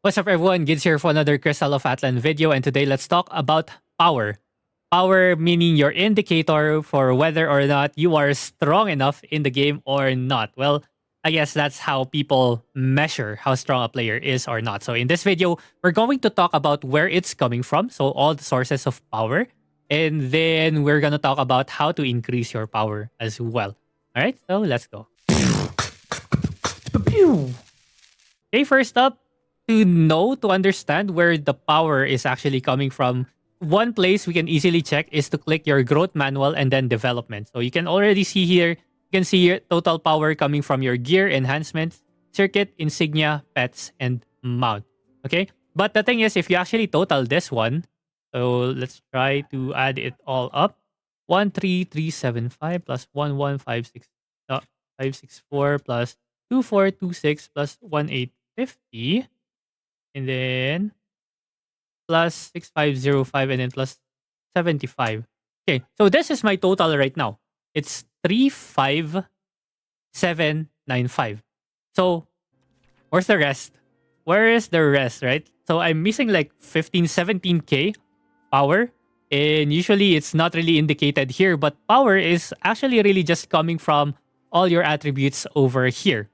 What's up, everyone? Gids here for another Crystal of Atlan video, and today let's talk about power. Power meaning your indicator for whether or not you are strong enough in the game or not. Well, I guess that's how people measure how strong a player is or not. So in this video, we're going to talk about where it's coming from, so all the sources of power, and then we're going to talk about how to increase your power as well. All right, so let's go. Okay, first up, to understand where the power is actually coming from, one place we can easily check is to click your growth manual and then development. So you can already see here, you can see your total power coming from your gear, enhancements, circuit, insignia, pets, and mount. Okay, but the thing is, if you actually total this one, so let's try to add it all up. 13375 plus 1156 564 plus 2426 plus 1850, and then plus 6505, and then plus 75. Okay, so this is my total right now. It's 35795. So where's the rest? Where is the rest, right? So I'm missing like 15, 17k power. And usually it's not really indicated here, but power is actually really just coming from all your attributes over here.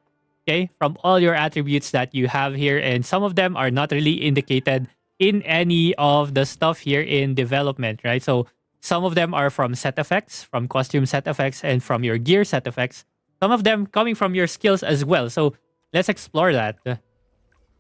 Okay, from all your attributes that you have here, and some of them are not really indicated in any of the stuff here in development, right? So some of them are from set effects, from costume set effects, and from your gear set effects. Some of them coming from your skills as well. So let's explore that.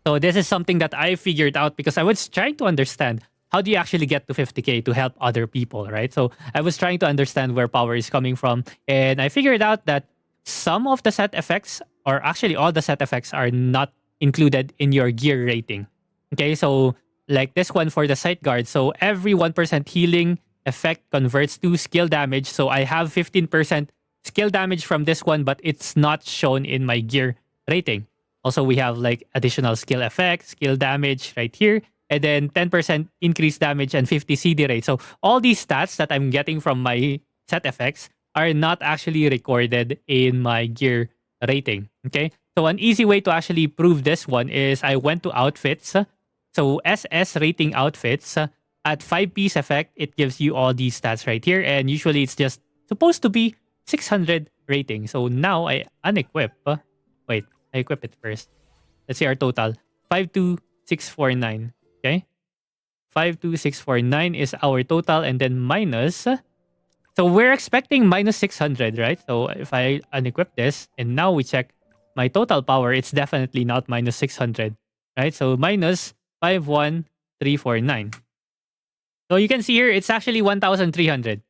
So this is something that I figured out because I was trying to understand how do you actually get to 50k to help other people, right? So I was trying to understand where power is coming from, and I figured out that some of the set effects, or actually all the set effects, are not included in your gear rating. Okay, so like this one for the sight guard. So every 1% healing effect converts to skill damage. So I have 15% skill damage from this one, but it's not shown in my gear rating. Also, we have like additional skill effect, skill damage right here, and then 10% increased damage and 50 CD rate. So all these stats that I'm getting from my set effects are not actually recorded in my gear rating. Okay, so an easy way to actually prove this one is I went to outfits. So SS rating outfits, at 5-piece effect, it gives you all these stats right here, and usually it's just supposed to be 600 rating. So now I unequip. Wait, I equip it first. Let's see our total. 52649. Okay, 52649 is our total, and then minus. So we're expecting minus 600, right? So if I unequip this, and now we check my total power, it's definitely not minus 600, right? So minus 51349. So you can see here, it's actually 1,300.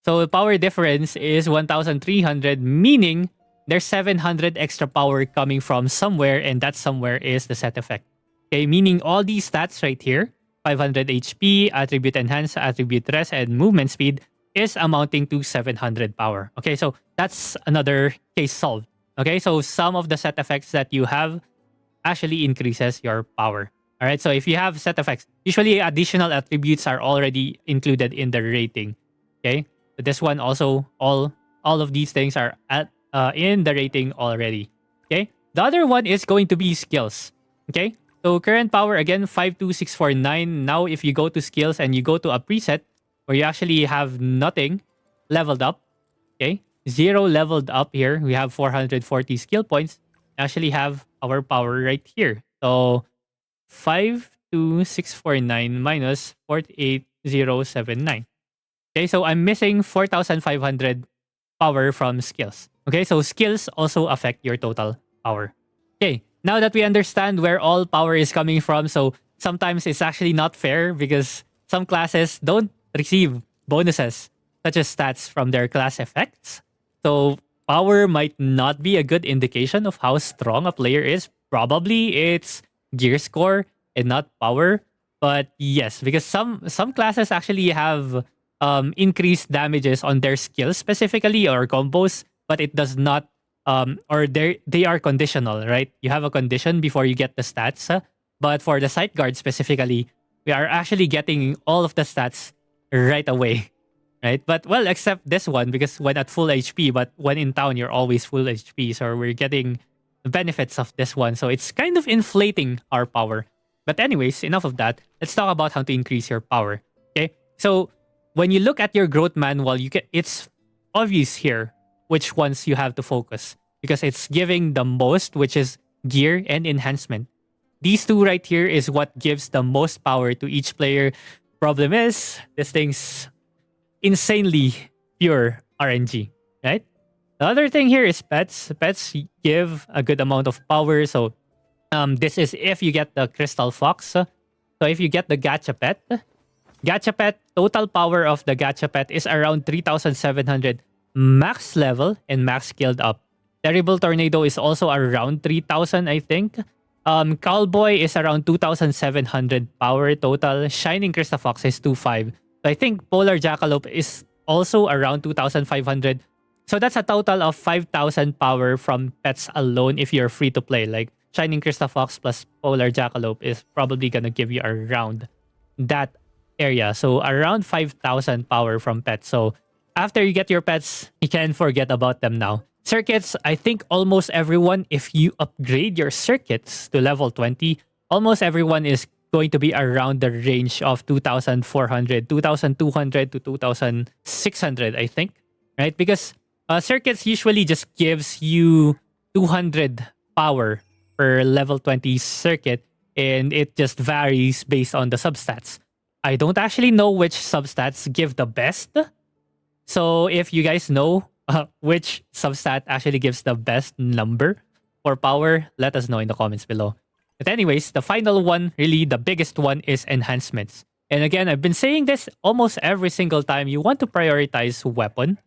So the power difference is 1,300, meaning there's 700 extra power coming from somewhere, and that somewhere is the set effect. Okay, meaning all these stats right here, 500 HP, attribute enhance, attribute rest, and movement speed, is amounting to 700 power. Okay, so that's another case solved. Okay, so some of the set effects that you have actually increases your power. All right, so if you have set effects, usually additional attributes are already included in the rating. Okay, but this one also, all of these things are in the rating already. Okay, the other one is going to be skills. Okay, so current power again 52649. Now if you go to skills and you go to a preset where you actually have nothing leveled up, okay, 0 leveled up here, we have 440 skill points. We actually have our power right here. So 52649 minus 48079. Okay, so I'm missing 4,500 power from skills. Okay, so skills also affect your total power. Okay, now that we understand where all power is coming from, so sometimes it's actually not fair because some classes don't receive bonuses such as stats from their class effects. So power might not be a good indication of how strong a player is. Probably it's gear score and not power. But yes, because some classes actually have increased damages on their skills specifically or combos, but it does not or they are conditional, right? You have a condition before you get the stats. But for the sight guard specifically, we are actually getting all of the stats right away, right? But well, except this one because when at full HP, but when in town you're always full HP, so we're getting the benefits of this one. So it's kind of inflating our power. But anyways, enough of that. Let's talk about how to increase your power. Okay. So when you look at your growth manual, it's obvious here which ones you have to focus because it's giving the most, which is gear and enhancement. These two right here is what gives the most power to each player. Problem is, this thing's insanely pure RNG, right? The other thing here is pets. Pets give a good amount of power. So this is if you get the Crystal Fox. So if you get the Gacha Pet, total power of the Gacha Pet is around 3,700 max level and max skilled up. Terrible Tornado is also around 3,000, I think. Cowboy is around 2,700 power total. Shining Crystal Fox is 2,500. So I think Polar Jackalope is also around 2,500. So that's a total of 5,000 power from pets alone if you're free to play. Like Shining Crystal Fox plus Polar Jackalope is probably gonna give you around that area. So around 5,000 power from pets. So after you get your pets, you can forget about them now. Circuits, I think almost everyone, if you upgrade your circuits to level 20, almost everyone is going to be around the range of 2,400, 2,200 to 2,600, I think. Right? Because circuits usually just gives you 200 power per level 20 circuit, and it just varies based on the substats. I don't actually know which substats give the best. So if you guys know which substat actually gives the best number for power, let us know in the comments below. But anyways, the final one, really the biggest one, is enhancements. And again, I've been saying this almost every single time. You want to prioritize weapon,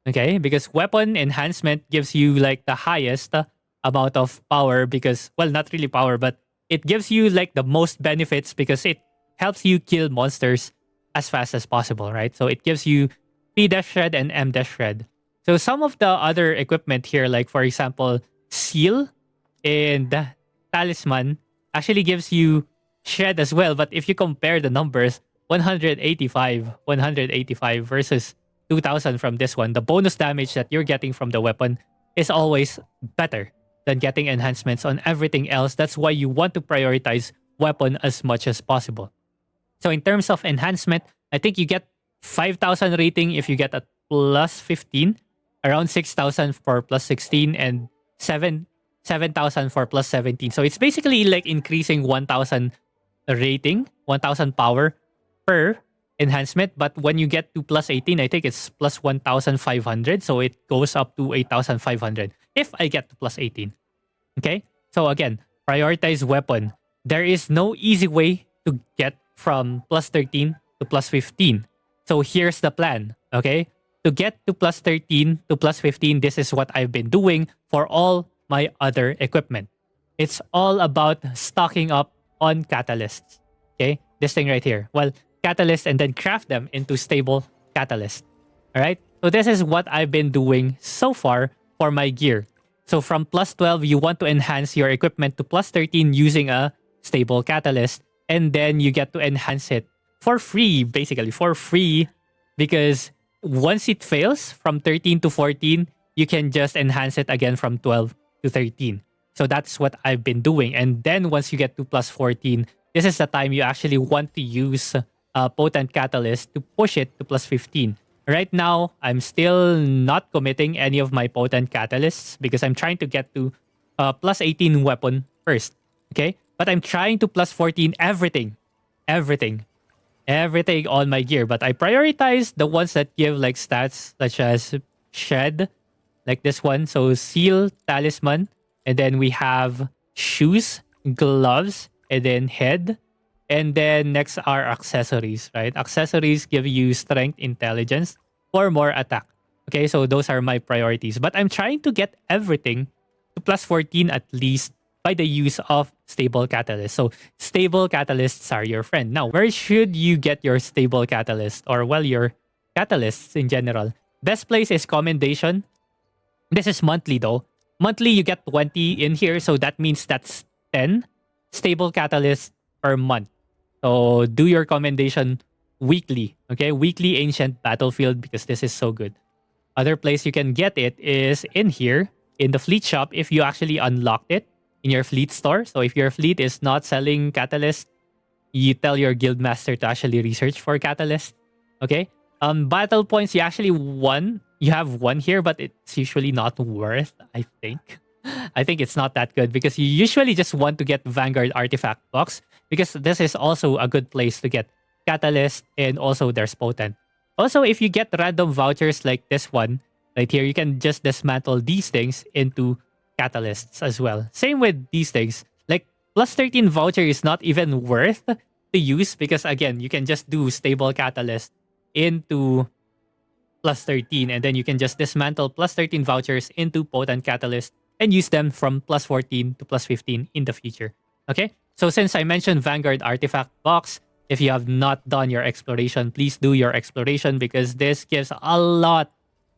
okay? Because weapon enhancement gives you like the highest amount of power because, well, not really power, but it gives you like the most benefits because it helps you kill monsters as fast as possible, right? So it gives you P Death Shred and M Death Shred. So some of the other equipment here, like for example, Seal and Talisman, actually gives you Shred as well. But if you compare the numbers, 185 versus 2,000 from this one, the bonus damage that you're getting from the weapon is always better than getting enhancements on everything else. That's why you want to prioritize weapon as much as possible. So in terms of enhancement, I think you get 5,000 rating if you get a plus 15, around 6,000 for plus 16, and 7,000 for plus 17. So it's basically like increasing 1,000 rating, 1,000 power per enhancement. But when you get to plus 18, I think it's plus 1,500. So it goes up to 8,500 if I get to plus 18. Okay? So again, prioritize weapon. There is no easy way to get from plus 13 to plus 15. So here's the plan, okay? To get to plus 13 to plus 15, this is what I've been doing for all my other equipment. It's all about stocking up on catalysts, okay? This thing right here. Well, catalysts and then craft them into stable catalysts, all right? So this is what I've been doing so far for my gear. So from plus 12, you want to enhance your equipment to plus 13 using a stable catalyst, and then you get to enhance it for free, basically for free, because once it fails from 13 to 14, you can just enhance it again from 12 to 13. So that's what I've been doing. And then once you get to plus 14, this is the time you actually want to use a potent catalyst to push it to plus 15. Right now, I'm still not committing any of my potent catalysts because I'm trying to get to plus 18 weapon first. Okay? But I'm trying to plus 14 everything on my gear. But I prioritize the ones that give like stats such as Shed, like this one. So Seal, Talisman, and then we have Shoes, Gloves, and then Head. And then next are accessories, right? Accessories give you Strength, Intelligence, or more attack. Okay, so those are my priorities. But I'm trying to get everything to plus 14 at least by the use of stable catalysts. So stable catalysts are your friend. Now, where should you get your stable catalyst, or well, your catalysts in general? Best place is Commendation. This is monthly though. Monthly, you get 20 in here. So that means that's 10 stable catalysts per month. So do your Commendation weekly. Okay, weekly Ancient Battlefield because this is so good. Other place you can get it is in here in the fleet shop if you actually unlocked it. in your fleet store. So if your fleet is not selling catalyst, you tell your guild master to actually research for catalyst. Okay. Battle points, you actually won. You have one here, but it's usually not worth, I think. I think it's not that good because you usually just want to get Vanguard artifact box because this is also a good place to get catalyst and also there's potent. Also, if you get random vouchers like this one right here, you can just dismantle these things into catalysts as well. Same with these things. Like plus 13 voucher is not even worth to use because again, you can just do stable catalyst into plus 13 and then you can just dismantle plus 13 vouchers into potent catalyst and use them from plus 14 to plus 15 in the future. Okay? So since I mentioned Vanguard artifact box, if you have not done your exploration, please do your exploration because this gives a lot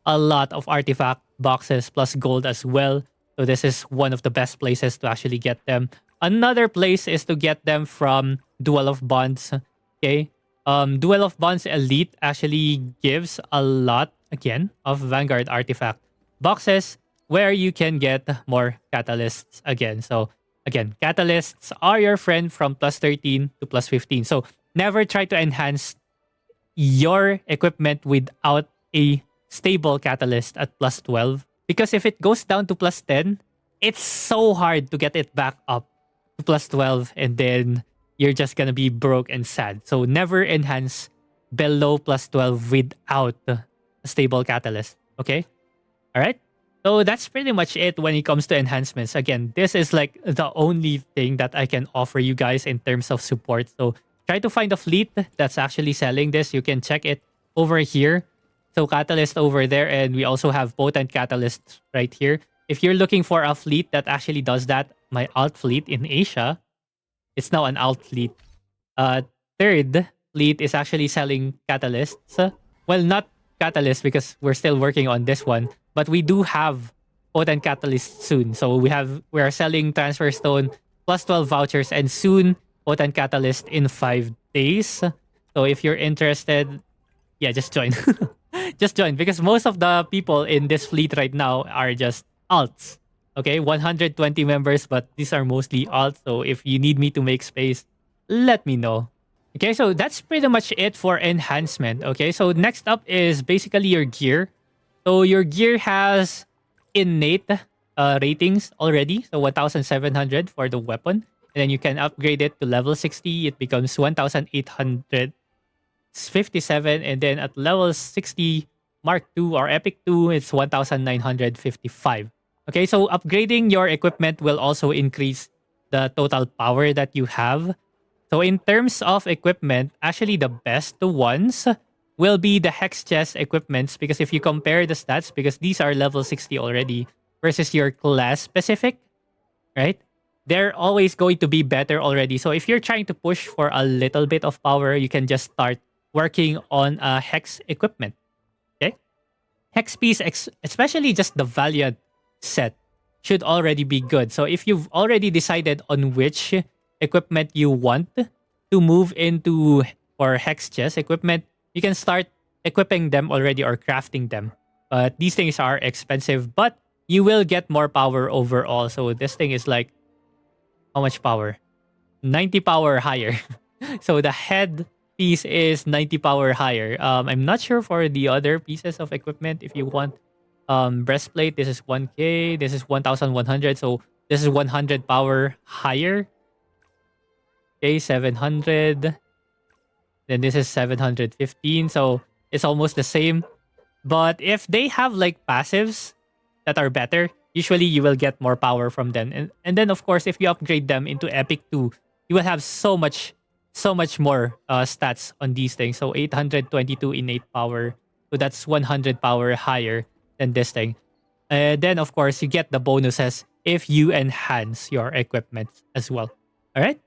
of artifact boxes plus gold as well. So this is one of the best places to actually get them. Another place is to get them from Duel of Bonds. Okay? Duel of Bonds Elite actually gives a lot, again, of Vanguard artifact boxes where you can get more catalysts again. So, again, catalysts are your friend from plus 13 to plus 15. So, never try to enhance your equipment without a stable catalyst at plus 12. Because if it goes down to plus 10, it's so hard to get it back up to plus 12 and then you're just gonna be broke and sad. So never enhance below plus 12 without a stable catalyst. Okay? Alright? So that's pretty much it when it comes to enhancements. Again, this is like the only thing that I can offer you guys in terms of support. So try to find a fleet that's actually selling this. You can check it over here. So catalyst over there, and we also have potent catalysts right here. If you're looking for a fleet that actually does that, my alt fleet in Asia, it's now an alt fleet. Third fleet is actually selling catalysts. Well, not catalysts because we're still working on this one, but we do have potent catalysts soon. So we are selling transfer stone plus 12 vouchers and soon potent catalyst in 5 days. So if you're interested, yeah, just join. Just join because most of the people in this fleet right now are just alts. Okay, 120 members, but these are mostly alts. So if you need me to make space, let me know. Okay, so that's pretty much it for enhancement. Okay, so next up is basically your gear. So your gear has innate ratings already. So 1,700 for the weapon. And then you can upgrade it to level 60. It becomes 1,800. 57, and then at level 60 Mark II or Epic 2, it's 1,955. Okay, so upgrading your equipment will also increase the total power that you have. So in terms of equipment, actually the best ones will be the Hex Chest equipments because if you compare the stats, because these are level 60 already versus your class specific, right? They're always going to be better already. So if you're trying to push for a little bit of power, you can just start working on hex equipment. Okay, hex piece, especially just the Valiant set, should already be good. So if you've already decided on which equipment you want to move into for hex chest equipment, you can start equipping them already or crafting them. But these things are expensive, but you will get more power overall. So this thing is like, how much power? 90 power higher. So the head piece is 90 power higher. I'm not sure for the other pieces of equipment. If you want breastplate, this is 1k, this is 1,100, so this is 100 power higher. Okay, 700. Then this is 715, so it's almost the same. But if they have like passives that are better, usually you will get more power from them. And then of course, if you upgrade them into Epic 2, you will have so much more stats on these things. So 822 innate power. So that's 100 power higher than this thing. Then of course, you get the bonuses if you enhance your equipment as well. All right.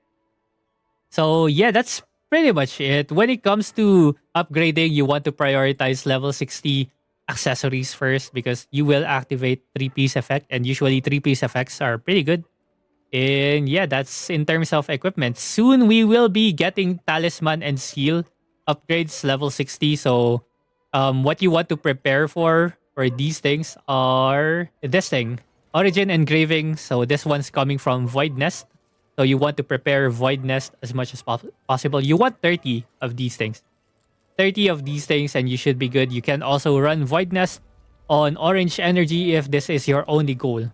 So yeah, that's pretty much it. When it comes to upgrading, you want to prioritize level 60 accessories first because you will activate 3-piece effect, and usually 3-piece effects are pretty good. And yeah, that's in terms of equipment. Soon we will be getting talisman and seal upgrades level 60. So what you want to prepare for these things are this thing, Origin engraving. So this one's coming from Void Nest. So you want to prepare Void Nest as much as possible. You want 30 of these things. 30 of these things and you should be good. You can also run Void Nest on Orange Energy if this is your only goal.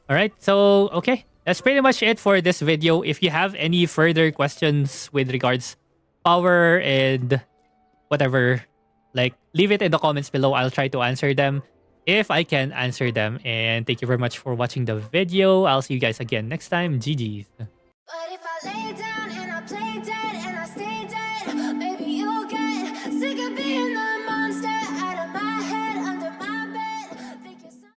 Alright, so okay. That's pretty much it for this video. If you have any further questions with regards power and whatever, like leave it in the comments below. I'll try to answer them if I can answer them. And thank you very much for watching the video. I'll see you guys again next time. GG's. But if I lay down and I play dead